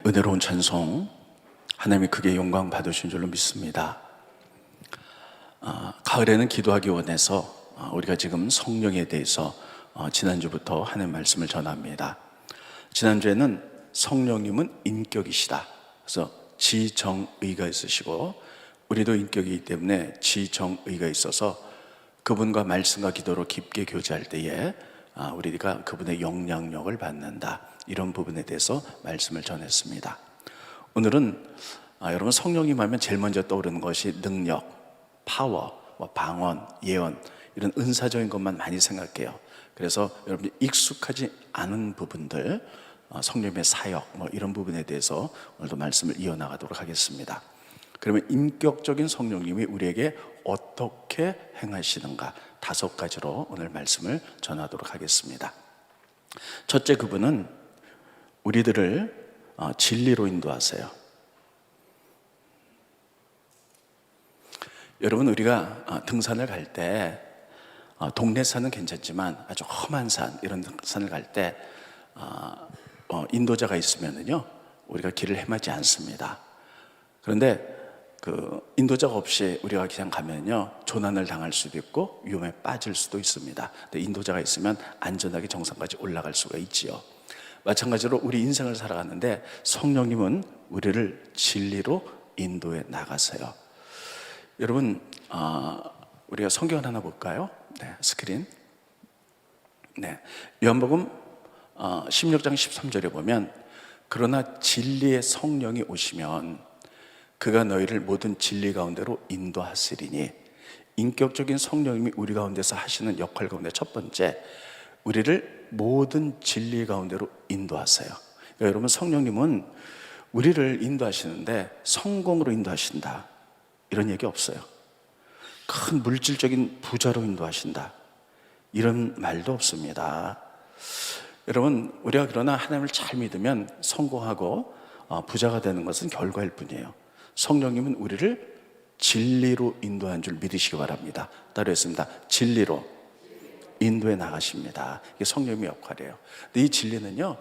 은혜로운 찬송, 하나님이 크게 영광 받으신 줄로 믿습니다. 가을에는 기도하기 원해서 우리가 지금 성령에 대해서 지난주부터 하나님 말씀을 전합니다. 지난주에는 성령님은 인격이시다. 그래서 지정의가 있으시고 우리도 인격이기 때문에 지정의가 있어서 그분과 말씀과 기도로 깊게 교제할 때에 우리가 그분의 영향력을 받는다, 이런 부분에 대해서 말씀을 전했습니다. 오늘은 여러분, 성령님 하면 제일 먼저 떠오르는 것이 능력, 파워, 방언, 예언, 이런 은사적인 것만 많이 생각해요. 그래서 여러분이 익숙하지 않은 부분들, 성령의 사역 이런 부분에 대해서 오늘도 말씀을 이어나가도록 하겠습니다. 그러면 인격적인 성령님이 우리에게 어떻게 행하시는가, 5가지로 오늘 말씀을 전하도록 하겠습니다. 첫째, 그분은 우리들을 진리로 인도하세요. 여러분, 우리가 등산을 갈 때 동네 산은 괜찮지만 아주 험한 산, 이런 산을 갈 때 인도자가 있으면은요, 우리가 길을 헤매지 않습니다. 그런데 그 인도자가 없이 우리가 그냥 가면요, 조난을 당할 수도 있고 위험에 빠질 수도 있습니다. 근데 인도자가 있으면 안전하게 정상까지 올라갈 수가 있지요. 마찬가지로 우리 인생을 살아가는데 성령님은 우리를 진리로 인도해 나가세요. 여러분, 우리가 성경을 하나 볼까요? 네, 스크린. 네, 요한복음 16장 13절에 보면, 그러나 진리의 성령이 오시면 그가 너희를 모든 진리 가운데로 인도하시리니, 인격적인 성령님이 우리 가운데서 하시는 역할 가운데 첫 번째, 우리를 모든 진리 가운데로 인도하세요. 그러니까 여러분, 성령님은 우리를 인도하시는데 성공으로 인도하신다, 이런 얘기 없어요. 큰 물질적인 부자로 인도하신다, 이런 말도 없습니다. 여러분, 우리가 그러나 하나님을 잘 믿으면 성공하고 부자가 되는 것은 결과일 뿐이에요. 성령님은 우리를 진리로 인도한 줄 믿으시기 바랍니다. 따르겠습니다. 진리로 인도해 나가십니다. 이게 성령님의 역할이에요. 근데 이 진리는요,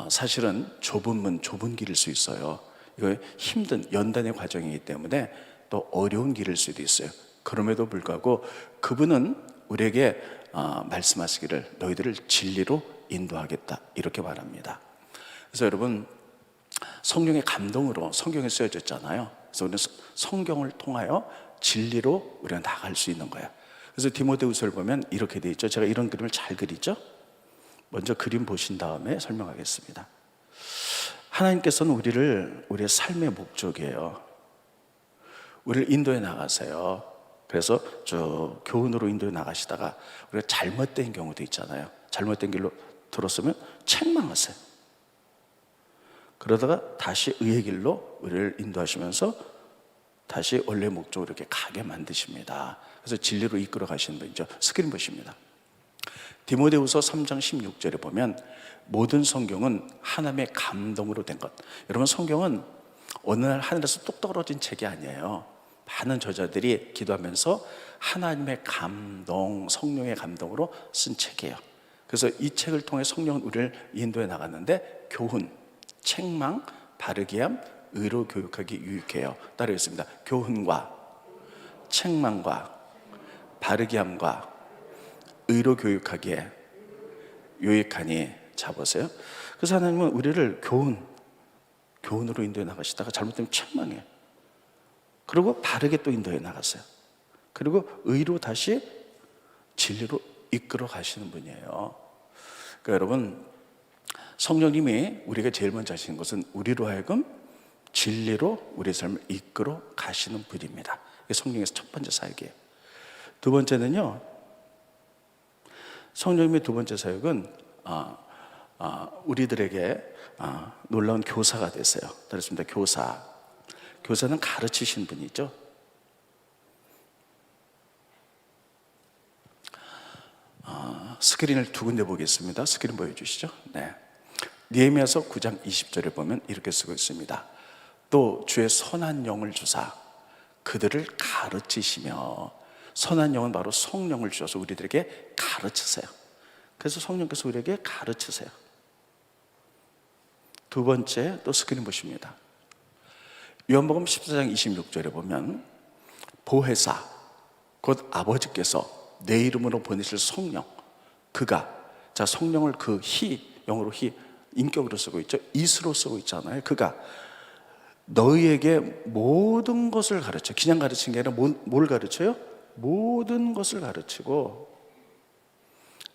사실은 좁은 문, 좁은 길일 수 있어요. 이거 힘든 연단의 과정이기 때문에 또 어려운 길일 수도 있어요. 그럼에도 불구하고 그분은 우리에게 말씀하시기를 너희들을 진리로 인도하겠다, 이렇게 말합니다. 그래서 여러분, 성령의 감동으로 성경에 쓰여졌잖아요. 그래서 우리는 성경을 통하여 진리로 우리가 나갈 수 있는 거예요. 그래서 디모데후서를 보면 이렇게 돼 있죠. 제가 이런 그림을 잘 그리죠. 먼저 그림 보신 다음에 설명하겠습니다. 하나님께서는 우리의 삶의 목적이에요. 우리를 인도해 나가세요. 그래서 저 교훈으로 인도해 나가시다가 우리가 잘못된 경우도 있잖아요. 잘못된 길로 들었으면 책망하세요. 그러다가 다시 의의 길로 우리를 인도하시면서 다시 원래 목적으로 이렇게 가게 만드십니다. 그래서 진리로 이끌어 가시는 분이죠. 스크린 보십니다. 디모데후서 3장 16절에 보면 모든 성경은 하나님의 감동으로 된 것. 여러분, 성경은 어느 날 하늘에서 뚝 떨어진 책이 아니에요. 많은 저자들이 기도하면서 하나님의 감동, 성령의 감동으로 쓴 책이에요. 그래서 이 책을 통해 성령은 우리를 인도해 나갔는데 교훈, 책망, 바르게 함, 의로 교육하기 유익해요. 따르겠습니다. 교훈과 책망과 바르게 함과 의로 교육하기에 유익하니. 자, 보세요. 그래서 하나님은 우리를 교훈으로 인도해 나가시다가 잘못되면 책망해요. 그리고 바르게 또 인도해 나갔어요. 그리고 의로 다시 진리로 이끌어 가시는 분이에요. 그러니까 여러분, 성령님이 우리가 제일 먼저 하시는 것은 우리로 하여금 진리로 우리의 삶을 이끌어 가시는 분입니다. 이게 성령에서 첫 번째 사역이에요. 두 번째는요, 성령님의 두 번째 사역은 우리들에게 놀라운 교사가 되세요. 그렇습니다. 교사는 가르치신 분이죠. 스크린을 두 군데 보겠습니다. 스크린 보여주시죠. 네. 느헤미야서 9장 20절에 보면 이렇게 쓰고 있습니다. 또 주의 선한 영을 주사 그들을 가르치시며, 선한 영은 바로 성령을 주셔서 우리들에게 가르치세요. 그래서 성령께서 우리에게 가르치세요. 두 번째 또 스크린 보십니다. 요한복음 14장 26절에 보면 보혜사 곧 아버지께서 내 이름으로 보내실 성령, 그가, 자 성령을 그 영어로 인격으로 쓰고 있죠. 이스로 쓰고 있잖아요. 그가 너희에게 모든 것을 가르쳐. 그냥 가르친 게 아니라 뭘 가르쳐요? 모든 것을 가르치고,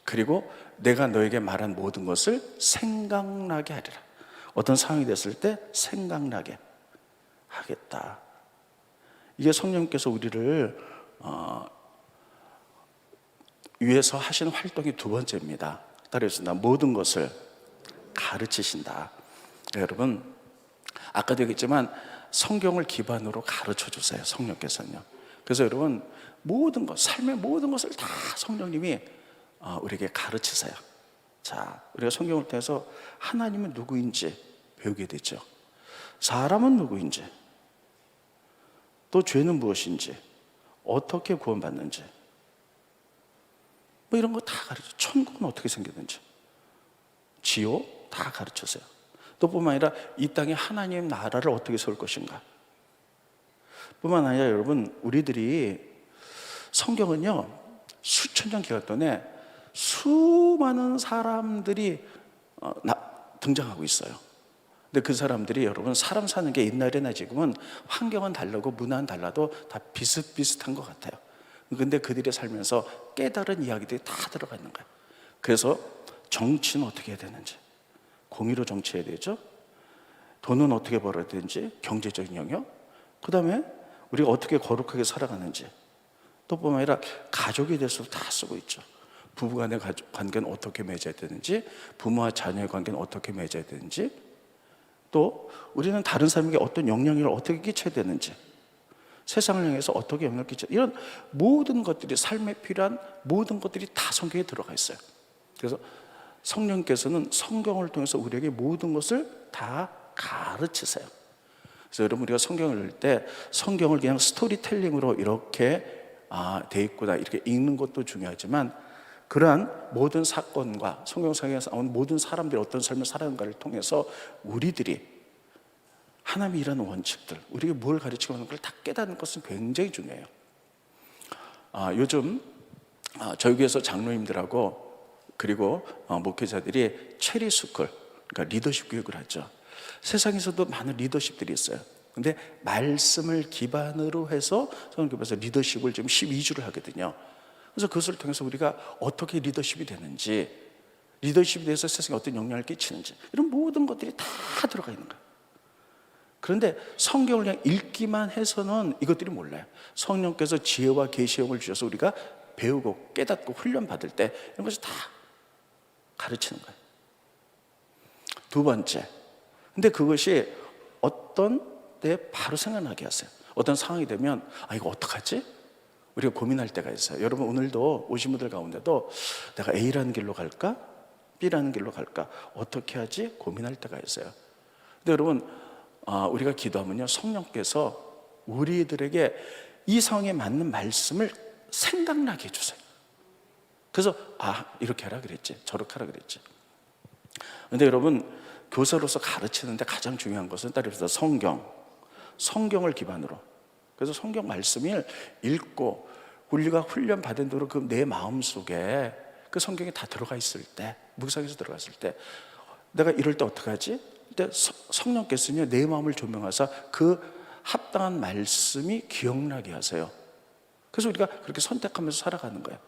그리고 내가 너에게 말한 모든 것을 생각나게 하리라. 어떤 상황이 됐을 때 생각나게 하겠다. 이게 성령께서 우리를 위해서 하시는 활동이 두 번째입니다. 따라해서 모든 것을 가르치신다. 여러분, 아까도 얘기했지만 성경을 기반으로 가르쳐 주세요. 성령께서는요. 그래서 여러분, 모든 것, 삶의 모든 것을 다 성령님이 우리에게 가르치세요. 자, 우리가 성경을 통해서 하나님은 누구인지 배우게 되죠. 사람은 누구인지, 또 죄는 무엇인지, 어떻게 구원받는지, 뭐 이런 거 다 가르쳐. 천국은 어떻게 생겼는지, 지옥 다 가르쳐서요. 또 뿐만 아니라 이 땅에 하나님 나라를 어떻게 세울 것인가. 뿐만 아니라 여러분, 우리들이 성경은요, 수천 년 기간 동안에 수많은 사람들이 등장하고 있어요. 근데 그 사람들이 여러분, 사람 사는 게 옛날이나 지금은 환경은 다르고 문화는 달라도 다 비슷비슷한 것 같아요. 근데 그들이 살면서 깨달은 이야기들이 다 들어가 있는 거예요. 그래서 정치는 어떻게 해야 되는지, 공의로 정치해야 되죠. 돈은 어떻게 벌어야 되는지, 경제적인 영역. 그 다음에 우리가 어떻게 거룩하게 살아가는지, 또 뿐만 아니라 가족에 대해서도 다 쓰고 있죠. 부부간의 관계는 어떻게 맺어야 되는지, 부모와 자녀의 관계는 어떻게 맺어야 되는지, 또 우리는 다른 사람에게 어떤 영향력을 어떻게 끼쳐야 되는지, 세상을 향해서 어떻게 영향을 끼쳐야, 이런 모든 것들이, 삶에 필요한 모든 것들이 다 성경에 들어가 있어요. 그래서 성령께서는 성경을 통해서 우리에게 모든 것을 다 가르치세요. 그래서 여러분, 우리가 성경을 읽을 때 성경을 그냥 스토리텔링으로 이렇게 돼 있구나 이렇게 읽는 것도 중요하지만, 그러한 모든 사건과 성경상에서 나온 모든 사람들이 어떤 삶을 살아가는가를 통해서 우리들이 하나님이 일하는 원칙들, 우리에게 뭘 가르치고 하는 걸 다 깨닫는 것은 굉장히 중요해요. 요즘 저희 교회에서 장로님들하고 그리고 목회자들이 체리 스쿨, 그러니까 리더십 교육을 하죠. 세상에서도 많은 리더십들이 있어요. 근데 말씀을 기반으로 해서 성경교회에서 리더십을 지금 12주를 하거든요. 그래서 그것을 통해서 우리가 어떻게 리더십이 되는지, 리더십에 대해서 세상에 어떤 영향을 끼치는지, 이런 모든 것들이 다 들어가 있는 거예요. 그런데 성경을 그냥 읽기만 해서는 이것들이 몰라요. 성령께서 지혜와 계시형을 주셔서 우리가 배우고 깨닫고 훈련받을 때 이런 것을 다 가르치는 거예요. 두 번째, 근데 그것이 어떤 때 바로 생각나게 하세요. 어떤 상황이 되면 이거 어떡하지? 우리가 고민할 때가 있어요. 여러분, 오늘도 오신 분들 가운데도 내가 A라는 길로 갈까? B라는 길로 갈까? 어떻게 하지? 고민할 때가 있어요. 근데 여러분, 우리가 기도하면요, 성령께서 우리들에게 이 상황에 맞는 말씀을 생각나게 해주세요. 그래서 이렇게 하라 그랬지, 저렇게 하라 그랬지. 근데 여러분, 교사로서 가르치는데 가장 중요한 것은 따라서 성경을 기반으로, 그래서 성경 말씀을 읽고 우리가 훈련 받은 대로 그 내 마음속에 그 성경이 다 들어가 있을 때, 묵상에서 들어갔을 때, 내가 이럴 때 어떡하지? 근데 성령께서는요, 내 마음을 조명하사 그 합당한 말씀이 기억나게 하세요. 그래서 우리가 그렇게 선택하면서 살아가는 거예요.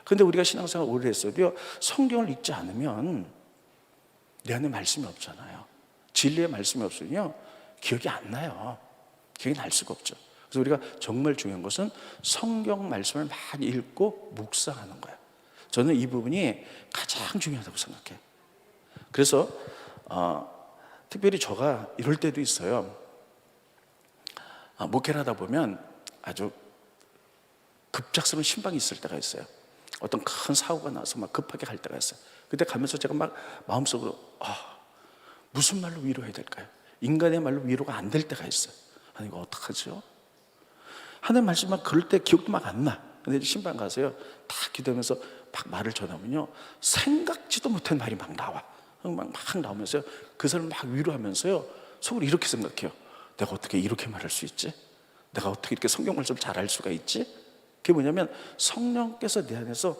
근데 우리가 신앙생활 오래 했어도요, 성경을 읽지 않으면 내 안에 말씀이 없잖아요. 진리의 말씀이 없으면요, 기억이 안 나요. 기억이 날 수가 없죠. 그래서 우리가 정말 중요한 것은 성경 말씀을 많이 읽고 묵상하는 거예요. 저는 이 부분이 가장 중요하다고 생각해요. 그래서 특별히 저가 이럴 때도 있어요. 목회를 하다 보면 아주 급작스러운 신방이 있을 때가 있어요. 어떤 큰 사고가 나서 막 급하게 갈 때가 있어요. 그때 가면서 제가 막 마음속으로 무슨 말로 위로해야 될까요? 인간의 말로 위로가 안 될 때가 있어요. 이거 어떡하죠? 하나님 말씀 막 그럴 때 기억도 막 안 나. 근데 신방 가서요, 다 기도하면서 막 말을 전하면요, 생각지도 못한 말이 막 나와. 막 나오면서요, 그 사람을 막 위로하면서요, 속으로 이렇게 생각해요. 내가 어떻게 이렇게 말할 수 있지? 내가 어떻게 이렇게 성경 말씀을 잘 알 수가 있지? 그게 뭐냐면 성령께서 내 안에서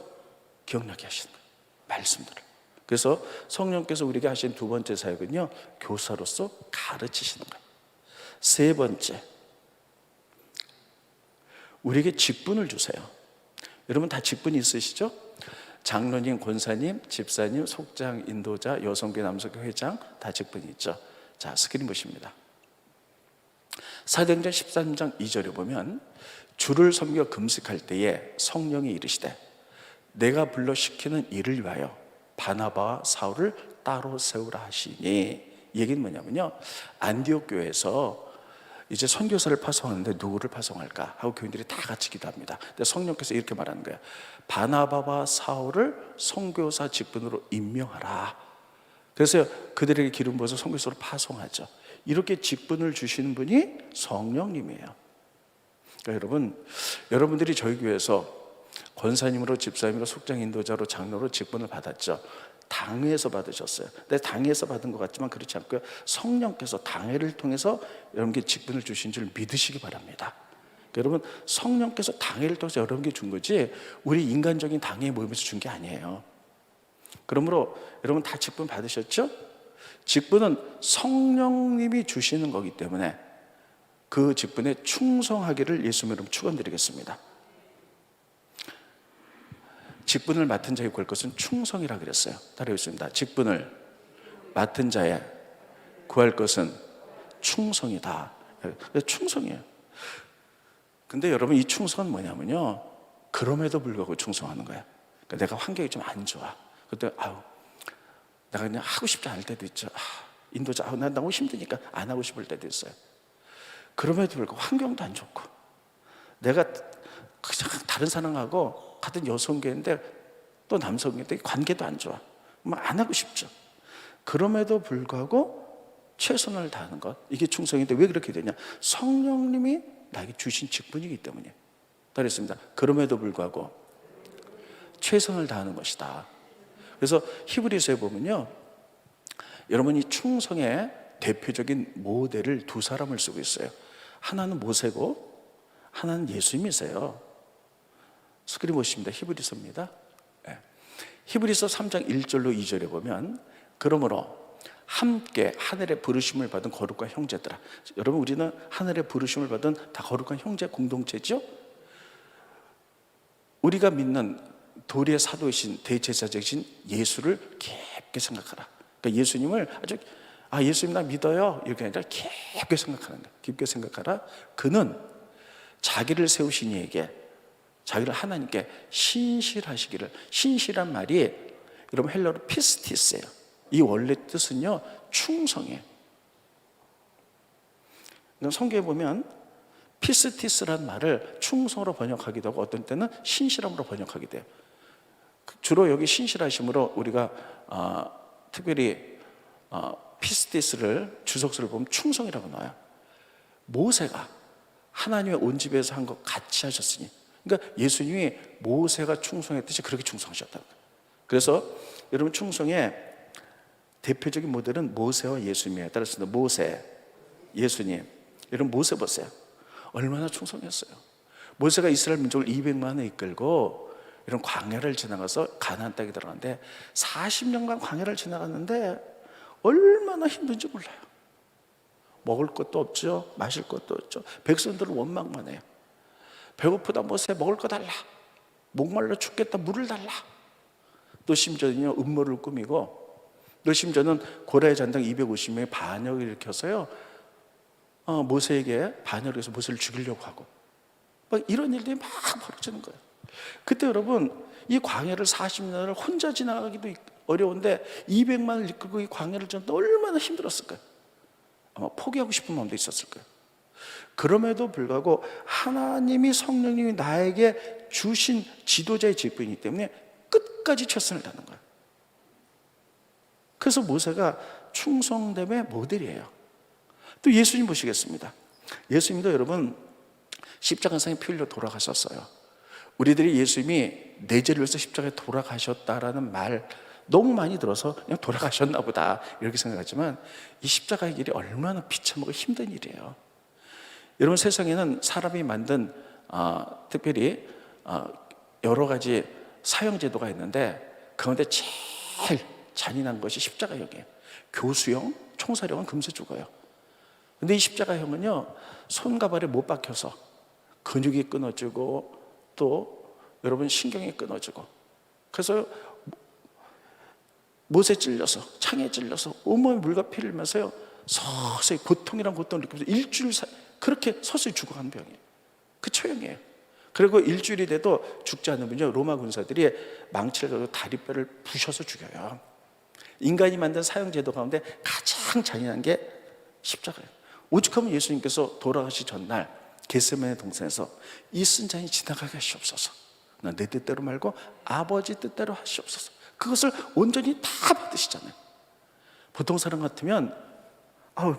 기억나게 하시는 거예요, 말씀들을. 그래서 성령께서 우리에게 하신 두 번째 사역은요, 교사로서 가르치시는 거예요. 세 번째, 우리에게 직분을 주세요. 여러분 다 직분이 있으시죠? 장로님, 권사님, 집사님, 속장, 인도자, 여성교, 남성교 회장, 다 직분이 있죠. 자, 스크린 보십니다. 사도행전 13장 2절에 보면 주를 섬겨 금식할 때에 성령이 이르시되 내가 불러 시키는 일을 위하여 바나바와 사울을 따로 세우라 하시니, 이 얘기는 뭐냐면요, 안디옥 교회에서 이제 선교사를 파송하는데 누구를 파송할까 하고 교인들이 다 같이 기도합니다. 근데 성령께서 이렇게 말하는 거예요. 바나바와 사울을 선교사 직분으로 임명하라. 그래서 그들에게 기름 부어서 선교사로 파송하죠. 이렇게 직분을 주시는 분이 성령님이에요. 그러니까 여러분들이 저희 교회에서 권사님으로, 집사님으로, 속장 인도자로, 장로로 직분을 받았죠. 당회에서 받으셨어요. 근데 당회에서 받은 것 같지만 그렇지 않고요, 성령께서 당회를 통해서 여러분께 직분을 주신 줄 믿으시기 바랍니다. 여러분, 성령께서 당회를 통해서 여러분께 준 거지 우리 인간적인 당회에 모임에서 준 게 아니에요. 그러므로 여러분 다 직분 받으셨죠? 직분은 성령님이 주시는 거기 때문에 그 직분에 충성하기를 예수님 이름으로 축원드리겠습니다. 직분을 맡은 자의 구할 것은 충성이라 그랬어요. 따라하겠습니다. 직분을 맡은 자의 구할 것은 충성이다. 충성이에요. 근데 여러분, 이 충성은 뭐냐면요, 그럼에도 불구하고 충성하는 거야. 그러니까 내가 환경이 좀 안 좋아. 그때 내가 그냥 하고 싶지 않을 때도 있죠. 인도자, 난 너무 힘드니까 안 하고 싶을 때도 있어요. 그럼에도 불구하고 환경도 안 좋고, 내가 그냥 다른 사람하고 같은 여성계인데 또 남성계인데 관계도 안 좋아. 안 하고 싶죠. 그럼에도 불구하고 최선을 다하는 것, 이게 충성인데 왜 그렇게 되냐? 성령님이 나에게 주신 직분이기 때문이에요. 그랬습니다. 그럼에도 불구하고 최선을 다하는 것이다. 그래서 히브리서에 보면요, 여러분이 충성의 대표적인 모델을 두 사람을 쓰고 있어요. 하나는 모세고 하나는 예수님이세요. 스크린 보십니다. 히브리서입니다. 네. 히브리서 3장 1절로 2절에 보면 그러므로 함께 하늘의 부르심을 받은 거룩한 형제들아. 여러분, 우리는 하늘의 부르심을 받은 다 거룩한 형제 공동체죠. 우리가 믿는 도리의 사도이신 대제사장이신 예수를 깊게 생각하라. 그러니까 예수님을 아주 예수님 나 믿어요 이렇게 아니라 깊게 생각하는 거예요. 깊게 생각하라. 그는 자기를 세우신 이에게, 자기를 하나님께 신실하시기를. 신실한 말이 여러분 헬라어로 피스티스예요. 이 원래 뜻은요, 충성이에요. 성경에 보면 피스티스라는 말을 충성으로 번역하기도 하고 어떤 때는 신실함으로 번역하기도 해요. 주로 여기 신실하심으로 우리가 특별히 피스티스를 주석서를 보면 충성이라고 나와요. 모세가 하나님의 온 집에서 한 것 같이 하셨으니, 그러니까 예수님이 모세가 충성했듯이 그렇게 충성하셨다는 거예요. 그래서 여러분, 충성의 대표적인 모델은 모세와 예수님이에요. 따라서 모세, 예수님. 여러분, 모세 보세요. 얼마나 충성했어요. 모세가 이스라엘 민족을 200만을 이끌고 이런 광야를 지나가서 가나안 땅에 들어갔는데 40년간 광야를 지나갔는데 얼마나 힘든지 몰라요. 먹을 것도 없죠, 마실 것도 없죠. 백성들은 원망만 해요. 배고프다 모세, 먹을 거 달라. 목말라 죽겠다, 물을 달라. 또 심지어는요, 음모를 꾸미고, 또 심지어는 고라의 잔당 250명의 반역을 일으켜서요, 모세에게 반역을 해서 모세를 죽이려고 하고, 막 이런 일들이 막 벌어지는 거예요. 그때 여러분, 이 광야를 40년을 혼자 지나가기도 어려운데 200만을 이끌고 이 광야를 지나는데 얼마나 힘들었을까요? 아마 포기하고 싶은 마음도 있었을 거예요. 그럼에도 불구하고 하나님이, 성령님이 나에게 주신 지도자의 직분이기 때문에 끝까지 최선을 다하는 거예요. 그래서 모세가 충성됨의 모델이에요. 또 예수님 보시겠습니다. 예수님도 여러분 십자가상에 피 흘려 돌아가셨어요. 우리들이 예수님이 내 죄를 위해서 십자가에 돌아가셨다라는 말 너무 많이 들어서 그냥 돌아가셨나 보다 이렇게 생각하지만 이 십자가의 길이 얼마나 비참하고 힘든 일이에요. 여러분, 세상에는 사람이 만든 특별히 여러 가지 사형제도가 있는데 그 가운데 제일 잔인한 것이 십자가형이에요. 교수형, 총사령은 금세 죽어요. 근데 이 십자가형은요, 손과 발에 못 박혀서 근육이 끊어지고 또 여러분 신경이 끊어지고, 그래서 못에 찔려서, 창에 찔려서 온몸에 물과 피를 흘리면서요 서서히 고통이란 고통을 느끼면서 일주일 그렇게 서서히 죽어가는 병이에요. 그 처형이에요. 그리고 일주일이 돼도 죽지 않으면요, 로마 군사들이 망치를 가지고 다리뼈를 부셔서 죽여요. 인간이 만든 사형제도 가운데 가장 잔인한 게 십자가예요. 오죽하면 예수님께서 돌아가시 전날 겟세마네 동산에서 이 쓴 잔이 지나가게 하시옵소서, 난 내 뜻대로 말고 아버지 뜻대로 하시옵소서, 그것을 온전히 다 받으시잖아요. 보통 사람 같으면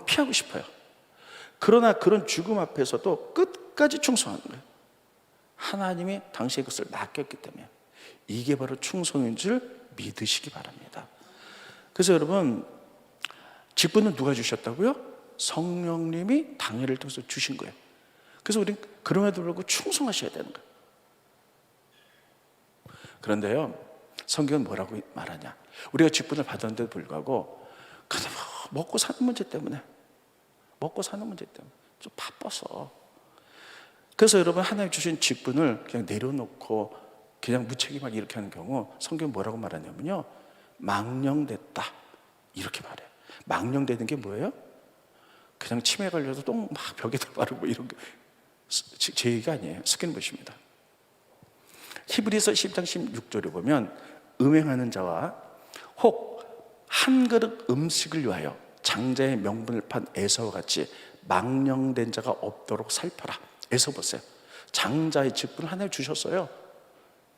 피하고 싶어요. 그러나 그런 죽음 앞에서도 끝까지 충성하는 거예요. 하나님이 당신의 것을 맡겼기 때문에 이게 바로 충성인 줄 믿으시기 바랍니다. 그래서 여러분, 직분은 누가 주셨다고요? 성령님이 당회를 통해서 주신 거예요. 그래서 우리는 그럼에도 불구하고 충성하셔야 되는 거예요. 그런데요, 성경은 뭐라고 말하냐? 우리가 직분을 받았는데도 불구하고 그냥 먹고 사는 문제 때문에 좀 바빠서, 그래서 여러분, 하나님 주신 직분을 그냥 내려놓고 그냥 무책임하게 이렇게 하는 경우 성경은 뭐라고 말하냐면요, 망령됐다 이렇게 말해요. 망령되는 게 뭐예요? 그냥 치매 걸려도 똥 막 벽에다 바르고 이런 거, 제 얘기가 아니에요. 스캔 보십니다. 히브리서 10장 16절에 보면 음행하는 자와 혹 한 그릇 음식을 위하여 장자의 명분을 판 에사와 같이 망령된 자가 없도록 살펴라. 에서 보세요. 장자의 직분을 하나님 주셨어요.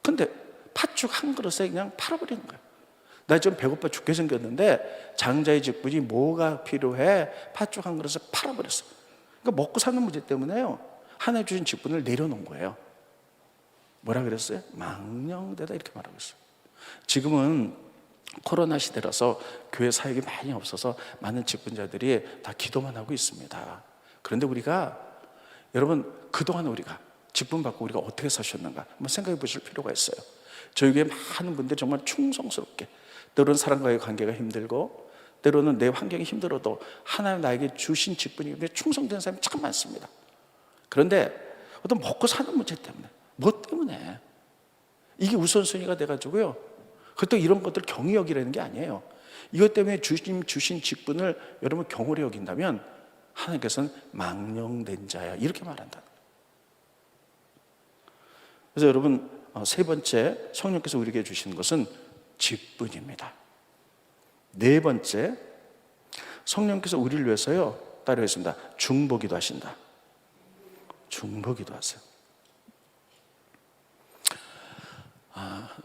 근데 팥죽 한 그릇에 그냥 팔아버리는 거예요. 나 좀 배고파 죽게 생겼는데 장자의 직분이 뭐가 필요해? 팥죽 한 그릇에 팔아버렸어. 그러니까 먹고 사는 문제 때문에요, 하나님 주신 직분을 내려놓은 거예요. 뭐라 그랬어요? 망령되다 이렇게 말하고 있어요. 지금은 코로나 시대라서 교회 사역이 많이 없어서 많은 직분자들이 다 기도만 하고 있습니다. 그런데 우리가, 여러분, 그동안 우리가 직분 받고 우리가 어떻게 사셨는가 한번 생각해 보실 필요가 있어요. 저희 교회 많은 분들이 정말 충성스럽게, 때로는 사람과의 관계가 힘들고 때로는 내 환경이 힘들어도 하나님 나에게 주신 직분이 충성된 사람이 참 많습니다. 그런데 어떤 먹고 사는 문제 때문에, 뭐 때문에 이게 우선순위가 돼가지고요, 그것도 이런 것들 경히 여기라는 게 아니에요. 이것 때문에 주신 직분을 여러분 경홀히 여긴다면 하나님께서는 망령된 자야 이렇게 말한다. 그래서 여러분, 세 번째 성령께서 우리에게 주시는 것은 직분입니다. 네 번째, 성령께서 우리를 위해서요, 따르겠습니다, 중보기도 하신다. 중보기도 하세요.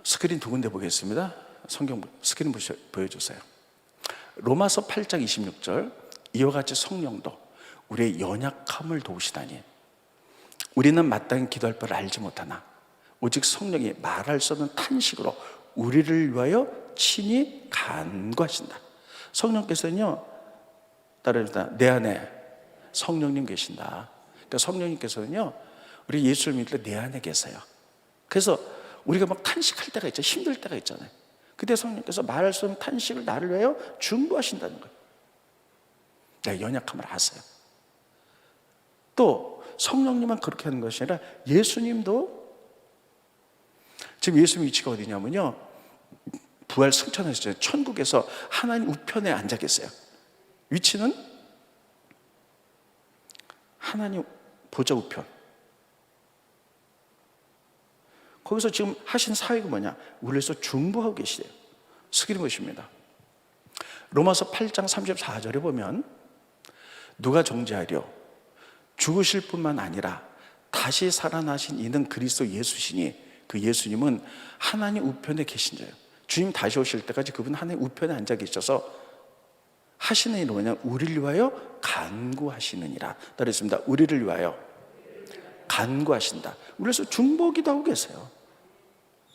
스크린 두 군데 보겠습니다. 성경 스크린 보여주세요. 로마서 8장 26절, 이와 같이 성령도 우리의 연약함을 도우시다니 우리는 마땅히 기도할 바를 알지 못하나 오직 성령이 말할 수 없는 탄식으로 우리를 위하여 친히 간구하신다. 성령께서는요, 따라합니다, 내 안에 성령님 계신다. 그러니까 성령님께서는요, 우리 예수를 믿을 때 내 안에 계세요. 그래서 우리가 막 탄식할 때가 있죠. 힘들 때가 있잖아요. 그때 성령께서 말할 수 없는 탄식을 나를 위하여 중보하신다는 거예요. 내 연약함을 아세요. 또 성령님만 그렇게 하는 것이 아니라 예수님도, 지금 예수님 위치가 어디냐면요, 부활 승천하셨잖아요. 천국에서 하나님 우편에 앉아 계세요. 위치는 하나님 보좌 우편. 거기서 지금 하신 사역이 뭐냐? 우리를 위해서 중보하고 계시대요. 스크린 보십니다. 로마서 8장 34절에 보면 누가 정죄하려? 죽으실 뿐만 아니라 다시 살아나신 이는 그리스도 예수시니 그 예수님은 하나님 우편에 계신 자예요. 주님 다시 오실 때까지 그분 하나님 우편에 앉아 계셔서 하시는 일은 뭐냐? 우리를 위하여 간구하시느니라. 따르겠습니다. 우리를 위하여 간구하신다. 그래서 중보기도 하고 계세요.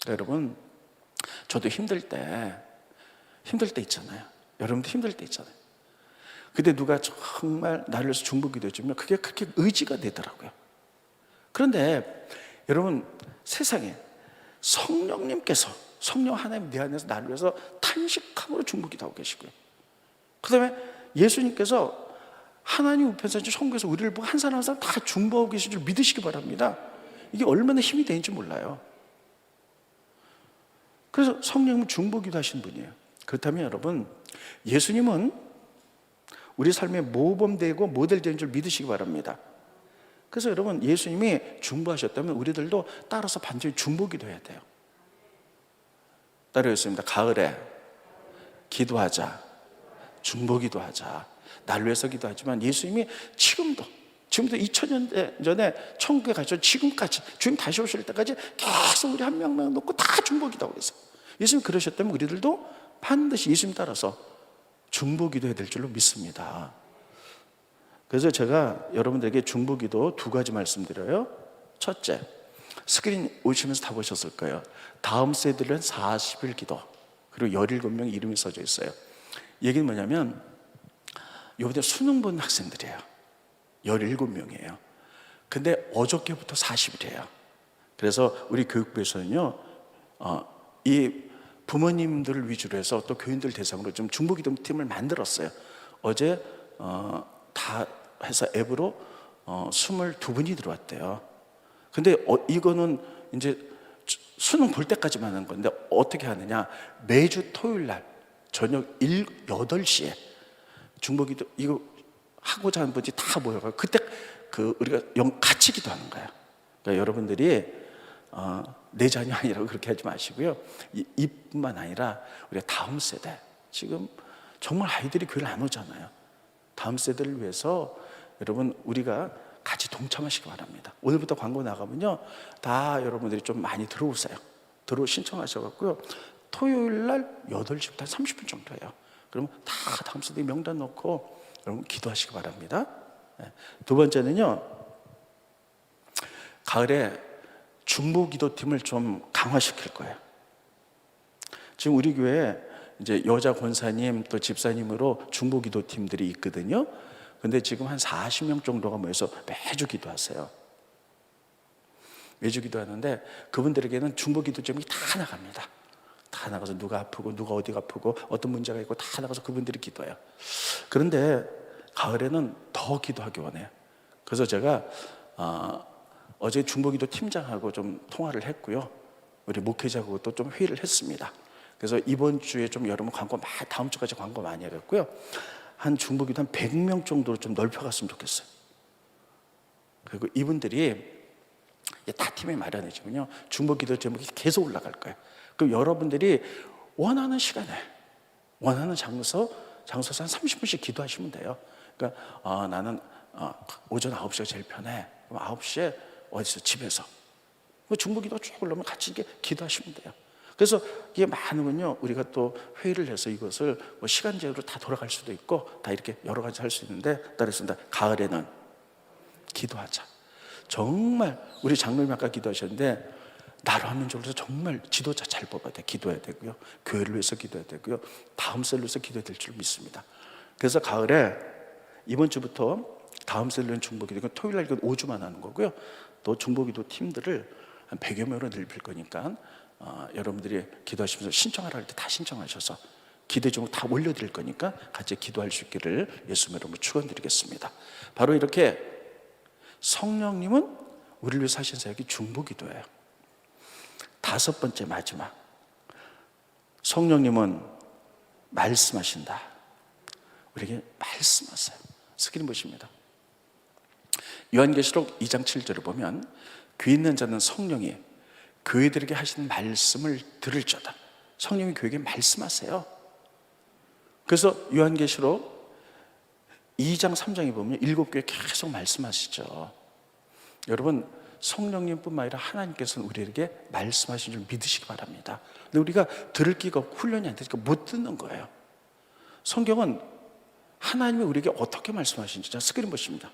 여러분, 저도 힘들 때 힘들 때 있잖아요. 여러분도 힘들 때 있잖아요. 근데 누가 정말 나를 위해서 중보기도 해주면 그게 그렇게 의지가 되더라고요. 그런데 여러분, 세상에 성령님께서, 성령 하나님 내 안에서 나를 위해서 탄식함으로 중보기도 하고 계시고요. 그 다음에 예수님께서 하나님 우편산 천국에서 우리를 보고 한 사람 한 사람 다 중보하고 계신 줄 믿으시기 바랍니다. 이게 얼마나 힘이 되는지 몰라요. 그래서 성령님은 중보기도 하신 분이에요. 그렇다면 여러분, 예수님은 우리 삶의 모범되고 모델되는 줄 믿으시기 바랍니다. 그래서 여러분, 예수님이 중보하셨다면 우리들도 따라서 반드시 중보기도 해야 돼요. 따라했습니다. 가을에 기도하자, 중보기도 하자. 날 위해서 기도하지만 예수님이 지금도 2000년 전에 천국에 가셔서 지금까지 주님 다시 오실 때까지 계속 우리 한 명만 놓고 다 중보기도 하고 계세요. 예수님 그러셨다면 우리들도 반드시 예수님 따라서 중보기도 해야 될 줄로 믿습니다. 그래서 제가 여러분들에게 중보기도 두 가지 말씀드려요. 첫째, 스크린 오시면서 다 보셨을 거예요. 다음 세대를 40일 기도, 그리고 17명 이름이 써져 있어요. 얘기는 뭐냐면 이번에 수능 본 학생들이에요. 17명이에요. 근데 어저께부터 40일이에요. 그래서 우리 교육부에서는요, 이 부모님들을 위주로 해서 또 교인들 대상으로 좀 중보기도 팀을 만들었어요. 어제 다 해서 앱으로 22분이 들어왔대요. 근데 이거는 이제 수능 볼 때까지만 하는 건데 어떻게 하느냐, 매주 토요일 날 저녁 8시에 중보기도 이거 하고자 하는 분이 다 모여가지고 그때 우리가 같이 기도하는 거예요. 그러니까 여러분들이 내 자녀 아니라고 그렇게 하지 마시고요. 이뿐만 아니라 우리가 다음 세대, 지금 정말 아이들이 교회를 안 오잖아요. 다음 세대를 위해서 여러분 우리가 같이 동참하시기 바랍니다. 오늘부터 광고 나가면요, 다 여러분들이 좀 많이 들어오세요. 신청하셔갖고요, 토요일 날 8시부터 한 30분 정도예요. 그러면 다 다음 세대 명단 넣고 여러분 기도하시기 바랍니다. 두 번째는요, 가을에 중보기도팀을 좀 강화시킬 거예요. 지금 우리 교회에 이제 여자 권사님 또 집사님으로 중보기도팀들이 있거든요. 근데 지금 한 40명 정도가 모여서 매주 기도하세요. 매주 기도하는데 그분들에게는 중보기도 제목이 다 나갑니다. 다 나가서 누가 아프고 누가 어디가 아프고 어떤 문제가 있고 다 나가서 그분들이 기도해요. 그런데 가을에는 더 기도하기 원해요. 그래서 제가 어제 중보기도 팀장하고 좀 통화를 했고요, 우리 목회자하고 또 좀 회의를 했습니다. 그래서 이번 주에 좀 여러분 광고 다음 주까지 광고 많이 하겠고요, 한 중보기도 한 100명 정도로 좀 넓혀갔으면 좋겠어요. 그리고 이분들이 다 팀에 마련해주면요, 중보기도 제목이 계속 올라갈 거예요. 그럼 여러분들이 원하는 시간에 원하는 장소에서 한 30분씩 기도하시면 돼요. 그러니까 나는 오전 9시가 제일 편해. 그럼 9시에 어디서 집에서 중보기도 쭉 올라오면 같이 이렇게 기도하시면 돼요. 그래서 이게 많으면요, 우리가 또 회의를 해서 이것을 시간제로 다 돌아갈 수도 있고 다 이렇게 여러 가지 할 수 있는데, 따라했습니다. 가을에는 기도하자. 정말 우리 장로님 아까 기도하셨는데 나로 하면 좋아서 정말 지도자 잘 뽑아야 돼. 기도해야 되고요, 교회를 위해서 기도해야 되고요, 다음 셀을 위해서 기도해야 될 줄 믿습니다. 그래서 가을에 이번 주부터 다음 셀은 중보기도, 토요일 날 5주만 하는 거고요, 또 중보기도 팀들을 한 100여 명으로 늘릴 거니까 여러분들이 기도하시면서 신청하라 할 때 다 신청하셔서 기대 종목 다 올려드릴 거니까 같이 기도할 수 있기를 예수님의 이름으로 축원드리겠습니다. 바로 이렇게 성령님은 우리를 위해서 하신 사역이 중보기도예요. 다섯 번째, 마지막, 성령님은 말씀하신다. 우리에게 말씀하세요. 스크린 보십니다. 요한계시록 2장 7절을 보면 귀 있는 자는 성령이 교회들에게 하시는 말씀을 들을 자다. 성령이 교회에게 말씀하세요. 그래서 요한계시록 2장 3장에 보면 7교회 계속 말씀하시죠. 여러분, 성령님뿐만 아니라 하나님께서는 우리에게 말씀하신 줄 믿으시기 바랍니다. 근데 우리가 들을 기가 없고 훈련이 안 되니까 못 듣는 거예요. 성경은 하나님이 우리에게 어떻게 말씀하시는지, 자, 스크린 보십니다.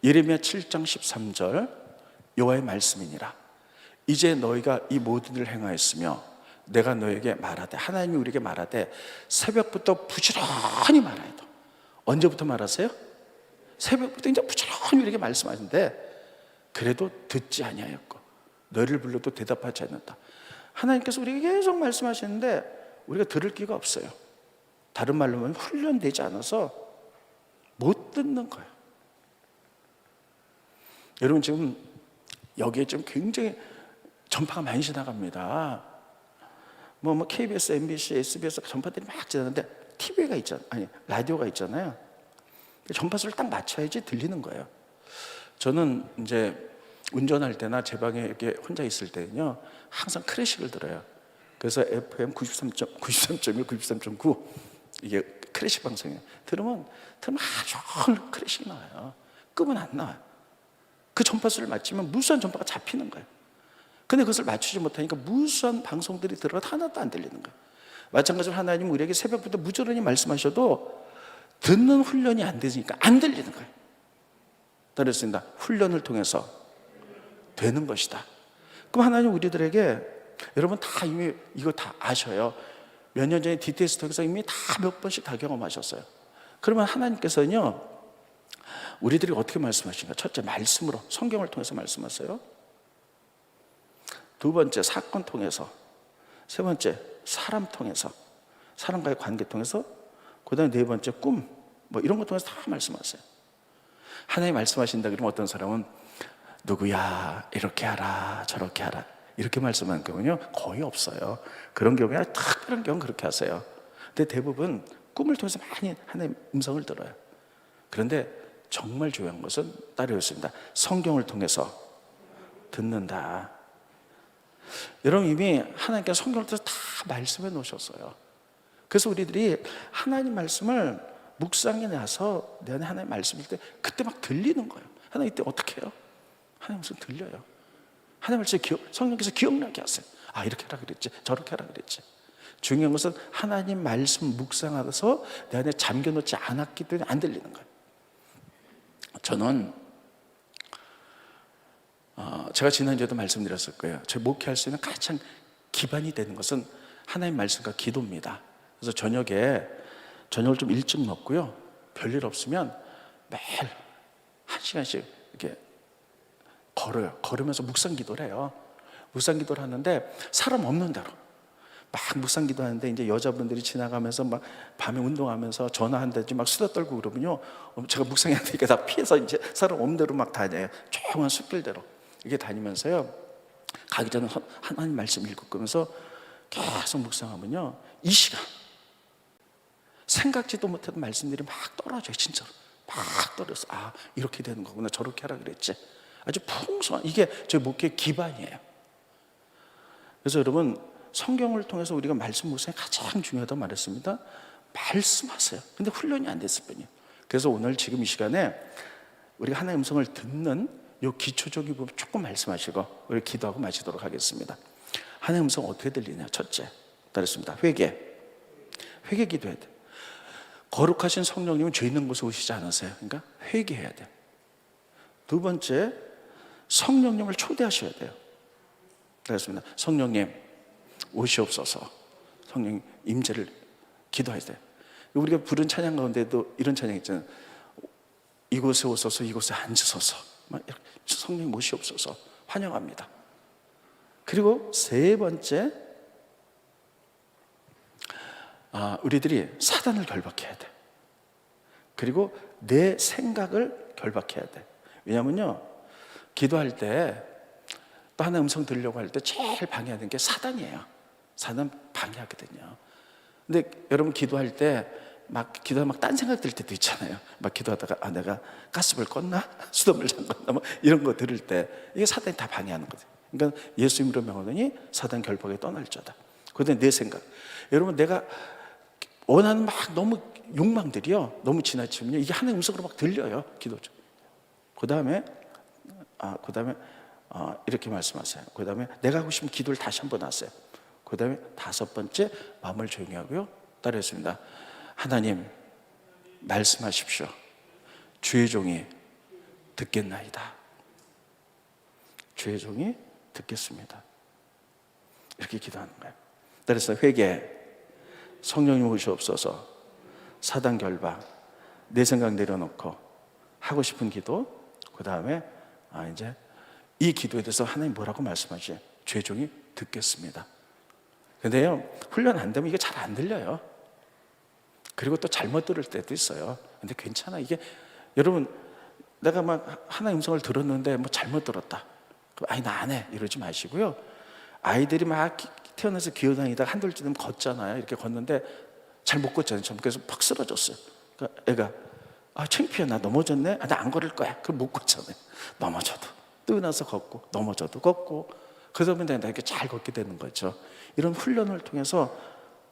예레미야 7장 13절, 여호와의 말씀이니라. 이제 너희가 이 모든 일을 행하였으며 내가 너에게 말하되, 하나님이 우리에게 말하되 새벽부터 부지런히 말하여. 언제부터 말하세요? 새벽부터 이제 부지런히 우리에게 말씀하시는데 그래도 듣지 아니하였고 너희를 불러도 대답하지 않는다. 하나님께서 우리에게 계속 말씀하시는데 우리가 들을 기가 없어요. 다른 말로 하면 훈련되지 않아서 못 듣는 거예요. 여러분, 지금 여기에 좀 굉장히 전파가 많이 지나갑니다. 뭐 KBS, MBC, SBS 전파들이 막 지나가는데 TV가 있잖아요. 아니, 라디오가 있잖아요. 전파수를 딱 맞춰야지 들리는 거예요. 저는 이제 운전할 때나 제 방에 이렇게 혼자 있을 때는요, 항상 클래식을 들어요. 그래서 FM 93.1, 93.9 이게 클래식 방송이에요. 들으면 아주 클래식이 나와요. 끄면 안 나와요. 그 전파수를 맞추면 무수한 전파가 잡히는 거예요. 근데 그것을 맞추지 못하니까 무수한 방송들이 들어도 하나도 안 들리는 거예요. 마찬가지로 하나님 우리에게 새벽부터 무조건히 말씀하셔도 듣는 훈련이 안 되니까 안 들리는 거예요. 그렇습니다. 훈련을 통해서 되는 것이다. 그럼 하나님 우리들에게, 여러분 다 이미 이거 다 아셔요. 몇 년 전에 DTS 통해서 이미 다 몇 번씩 다 경험하셨어요. 그러면 하나님께서는요, 우리들이 어떻게 말씀하신가? 첫째, 말씀으로, 성경을 통해서 말씀하세요. 두 번째, 사건 통해서. 세 번째, 사람 통해서, 사람과의 관계 통해서. 그 다음에 네 번째, 꿈, 뭐 이런 것 통해서 다 말씀하세요. 하나님 말씀하신다 그러면 어떤 사람은 누구야, 이렇게 하라, 저렇게 하라, 이렇게 말씀하는 경우는요 거의 없어요. 그런 경우에 특별한 경우는 그렇게 하세요. 근데 대부분 꿈을 통해서 많이 하나님 음성을 들어요. 그런데 정말 중요한 것은 따르였습니다. 성경을 통해서 듣는다. 여러분, 이미 하나님께서 성경을 통해서 다 말씀해 놓으셨어요. 그래서 우리들이 하나님 말씀을 묵상해 나서 내 안에 하나님 말씀일 때 그때 막 들리는 거예요. 하나님 이때 어떻게 해요? 하나님 말씀 들려요. 하나님 말씀 성령께서 기억나게 하세요. 아, 이렇게 하라 그랬지, 저렇게 하라 그랬지. 중요한 것은 하나님 말씀 묵상하면서 내 안에 잠겨놓지 않았기 때문에 안 들리는 거예요. 저는 제가 지난주에도 말씀드렸을 거예요. 저희 목회할 수 있는 가장 기반이 되는 것은 하나님 말씀과 기도입니다. 그래서 저녁을 좀 일찍 먹고요, 별일 없으면 매일 1시간씩 이렇게 걸으면서 묵상 기도를 해요. 묵상 기도를 하는데 사람 없는 데로 막 묵상 기도하는데, 이제 여자분들이 지나가면서 막 밤에 운동하면서 전화한다든지 막 수다 떨고 그러면요, 제가 묵상해야 되니까 다 피해서 이제 사람 없는 데로 막 다녀요. 조용한 숲길대로 이게 다니면서요, 가기 전에 하나님 말씀 읽으면서 계속 묵상하면요, 이 시간 생각지도 못했던 말씀들이 막 떨어져요. 진짜로 막 떨어져서, 아, 이렇게 되는 거구나, 저렇게 하라 그랬지. 아주 풍성한, 이게 저희 목회의 기반이에요. 그래서 여러분, 성경을 통해서 우리가 말씀 묵상이 가장 중요하다고 말했습니다. 말씀하세요. 근데 훈련이 안 됐을 뿐이에요. 그래서 오늘 지금 이 시간에 우리가 하나님의 음성을 듣는 요 기초적인 부분 조금 말씀하시고 우리 기도하고 마치도록 하겠습니다. 하나님의 음성 어떻게 들리냐? 첫째, 따르겠습니다. 회개 기도해야 돼요. 거룩하신 성령님은 죄 있는 곳에 오시지 않으세요. 그러니까 회개해야 돼요. 두 번째, 성령님을 초대하셔야 돼요. 그렇습니다. 성령님 오시옵소서. 성령 임재를 기도해야 돼요. 우리가 부른 찬양 가운데도 이런 찬양 있잖아요. 이곳에 오소서, 이곳에 앉으소서. 성령님 오시옵소서. 환영합니다. 그리고 세 번째, 우리들이 사단을 결박해야 돼. 그리고 내 생각을 결박해야 돼. 왜냐면요, 기도할 때 또 하나의 음성 들으려고 할 때 제일 방해하는 게 사단이에요. 사단 방해하거든요. 근데 여러분, 기도할 때 막 딴 생각 들 때도 있잖아요. 막 기도하다가 내가 가스불 껐나? 수돗물 잠궜나? 뭐 이런 거 들을 때 이게 사단이 다 방해하는 거죠. 그러니까 예수 이름으로 명하노니 사단 결박에 떠날자다. 그런데 내 생각, 여러분, 내가 원하는 막 너무 욕망들이요, 너무 지나치면요, 이게 하나의 음성으로 막 들려요. 기도 중. 그 다음에 이렇게 말씀하세요. 그 다음에 내가 하고 싶은 기도를 다시 한번 하세요. 그 다음에 다섯 번째, 마음을 조용히 하고요, 따르겠습니다. 하나님 말씀하십시오. 주의 종이 듣겠나이다. 주의 종이 듣겠습니다. 이렇게 기도하는 거예요. 그래서 회개, 성령님 오시옵소서, 사단 결박, 내 생각 내려놓고 하고 싶은 기도, 그 다음에 이제 이 기도에 대해서 하나님 뭐라고 말씀하시? 죄종이 듣겠습니다. 근데요, 훈련 안 되면 이게 잘 안 들려요. 그리고 또 잘못 들을 때도 있어요. 근데 괜찮아. 이게 여러분, 내가 막 하나님 음성을 들었는데 뭐 잘못 들었다, 아니 나 안 해, 이러지 마시고요. 아이들이 막 태어나서 기어다니다가 한둘쯤 걷잖아요. 이렇게 걷는데 잘 못 걷잖아요. 그래서 팍 쓰러졌어요. 그러니까 애가 창피해, 나 넘어졌네, 나 안 걸을 거야. 그럼 못 걷잖아요. 넘어져도 뜨나서 걷고, 넘어져도 걷고, 그러다 보면 내가 이렇게 잘 걷게 되는 거죠. 이런 훈련을 통해서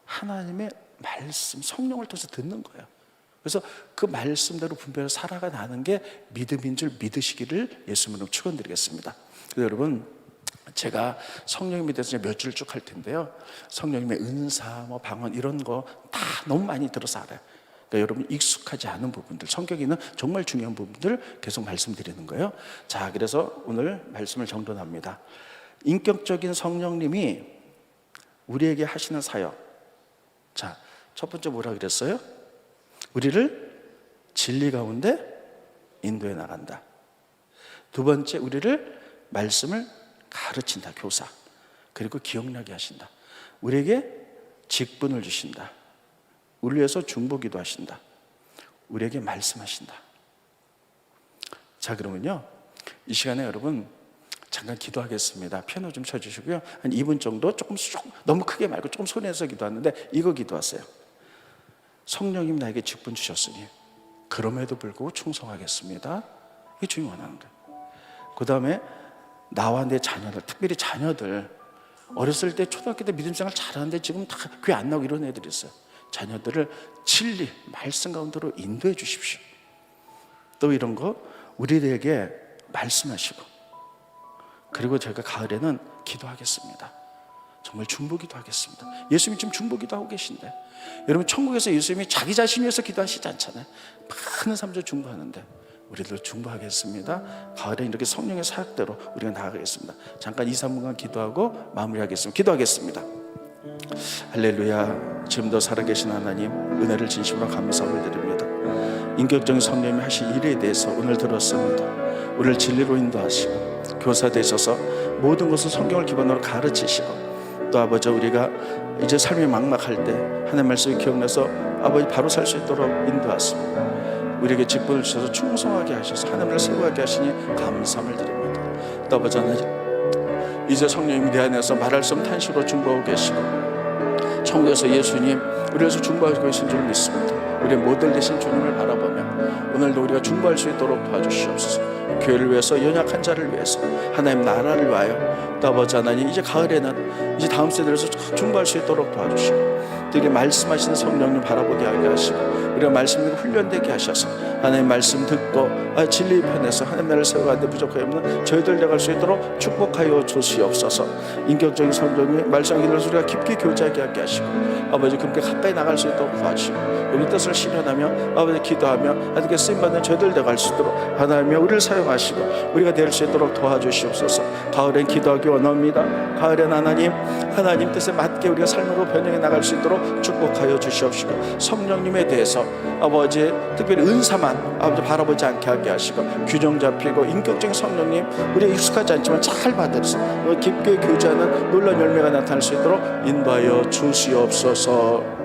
하나님의 말씀, 성령을 통해서 듣는 거예요. 그래서 그 말씀대로 분별해서 살아가는 게 믿음인 줄 믿으시기를 예수님으로 축원드리겠습니다. 그래서 여러분, 제가 성령님에 대해서 몇 줄 쭉 할 텐데요, 성령님의 은사, 뭐 방언, 이런 거 다 너무 많이 들어서 알아요. 그러니까 여러분 익숙하지 않은 부분들, 성격에 있는 정말 중요한 부분들 계속 말씀드리는 거예요. 자, 그래서 오늘 말씀을 정돈합니다. 인격적인 성령님이 우리에게 하시는 사역. 자, 첫 번째 뭐라 그랬어요? 우리를 진리 가운데 인도해 나간다. 두 번째, 우리를 말씀을 가르친다, 교사. 그리고 기억나게 하신다. 우리에게 직분을 주신다. 우리를 위해서 중보기도 하신다. 우리에게 말씀하신다. 자, 그러면요, 이 시간에 여러분 잠깐 기도하겠습니다. 피아노 좀 쳐주시고요. 한 2분 정도, 조금 너무 크게 말고 조금 소리내서 기도하는데 이거 기도하세요. 성령님 나에게 직분 주셨으니 그럼에도 불구하고 충성하겠습니다. 이게 주님 원하는 거예요. 그 다음에 나와 내 자녀들, 특별히 자녀들, 어렸을 때 초등학교 때 믿음생활 잘하는데 지금 다 교회 안 나오고 이런 애들이 있어요. 자녀들을 진리, 말씀 가운데로 인도해 주십시오. 또 이런 거 우리들에게 말씀하시고, 그리고 제가 가을에는 기도하겠습니다. 정말 중보기도 하겠습니다. 예수님이 지금 중보기도 하고 계신데, 여러분 천국에서 예수님이 자기 자신 위해서 기도하시지 않잖아요. 많은 사람들 중보하는데 우리들 중보하겠습니다. 가을에 이렇게 성령의 사역대로 우리가 나아가겠습니다. 잠깐 2, 3분간 기도하고 마무리하겠습니다. 기도하겠습니다. 할렐루야. 지금도 살아계신 하나님, 은혜를 진심으로 감사함을 드립니다. 인격적인 성령님이 하신 일에 대해서 오늘 들었습니다. 우리를 진리로 인도하시고 교사 되셔서 모든 것을 성경을 기반으로 가르치시고, 또 아버지 우리가 이제 삶이 막막할 때 하나님의 말씀이 기억나서 아버지 바로 살 수 있도록 인도하십니다. 우리에게 직분을 주셔서 충성하게 하셔서 하나님을 세워가게 하시니 감사함을 드립니다. 또 아버지 하나님, 이제 성령님이 내 안에서 말할 수 없는 탄식으로 중보하고 계시고, 천국에서 예수님 우리를 위해서 중보하고 계신 줄 믿습니다. 우리의 모델 되신 주님을 바라보며 오늘도 우리가 중보할 수 있도록 도와주시옵소서. 교회를 위해서, 연약한 자를 위해서, 하나님 나라를 위하여, 또 아버지 하나님 이제 가을에는 이제 다음 세대에서 중보할 수 있도록 도와주시고, 되게 말씀하시는 성령님 바라보게 하게 하시고, 우리가 말씀으로 훈련되게 하셔서 하나님 말씀 듣고 진리 편에서 하나님 나라를 세워가는데 부족함이 없는 저희들 되갈 수 있도록 축복하여 주시옵소서. 인격적인 성령님 말씀하기 들어서 우리가 깊게 교제하게 하게 하시고, 아버지 그렇게 가까이 나갈 수 있도록 도와주시고, 우리 뜻을 실현하며 아버지 기도하며 하나님께 쓰임받는 저희들 되갈 수 있도록 하나님이 우리를 사용하시고 우리가 될 수 있도록 도와주시옵소서. 가을엔 기도하기 원합니다. 가을엔 하나님 뜻에 맞게 우리가 삶으로 변형해 나갈 수 있도록 축복하여 주시옵시고, 성령님에 대해서 아버지 특별히 은사만 아버지 바라보지 않게 하게 하시고, 균형 잡히고 인격적인 성령님 우리가 익숙하지 않지만 잘 받아서 깊게 교제하는 놀라운 열매가 나타날 수 있도록 인도하여 주시옵소서.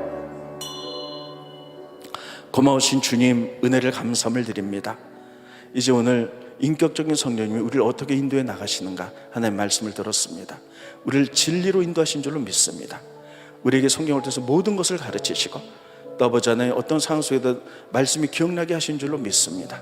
고마우신 주님, 은혜를 감사함을 드립니다. 이제 오늘 인격적인 성령님이 우리를 어떻게 인도해 나가시는가 하나님의 말씀을 들었습니다. 우리를 진리로 인도하신 줄로 믿습니다. 우리에게 성경을 통해서 모든 것을 가르치시고, 또 아버지 하나님 어떤 상황 속에도 말씀이 기억나게 하신 줄로 믿습니다.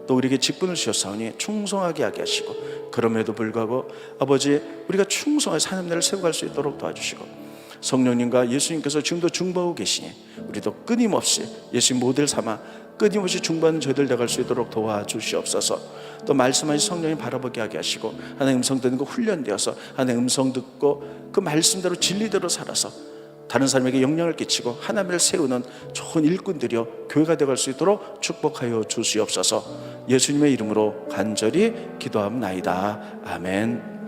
또 우리에게 직분을 주셨사오니 충성하게 하게 하시고, 그럼에도 불구하고 아버지 우리가 충성해서 하나님 나라를 세워갈 수 있도록 도와주시고, 성령님과 예수님께서 지금도 중보하고 계시니 우리도 끊임없이 예수님 모델 삼아 끊임없이 중보하는 저희들 되갈 수 있도록 도와주시옵소서. 또 말씀하신 성령님 바라보게 하게 하시고, 하나님 음성 듣는 거 훈련되어서 하나님 음성 듣고 그 말씀대로 진리대로 살아서 다른 사람에게 영향을 끼치고 하나님을 세우는 좋은 일꾼들이여 교회가 되갈 수 있도록 축복하여 주시옵소서. 예수님의 이름으로 간절히 기도합나이다. 아멘.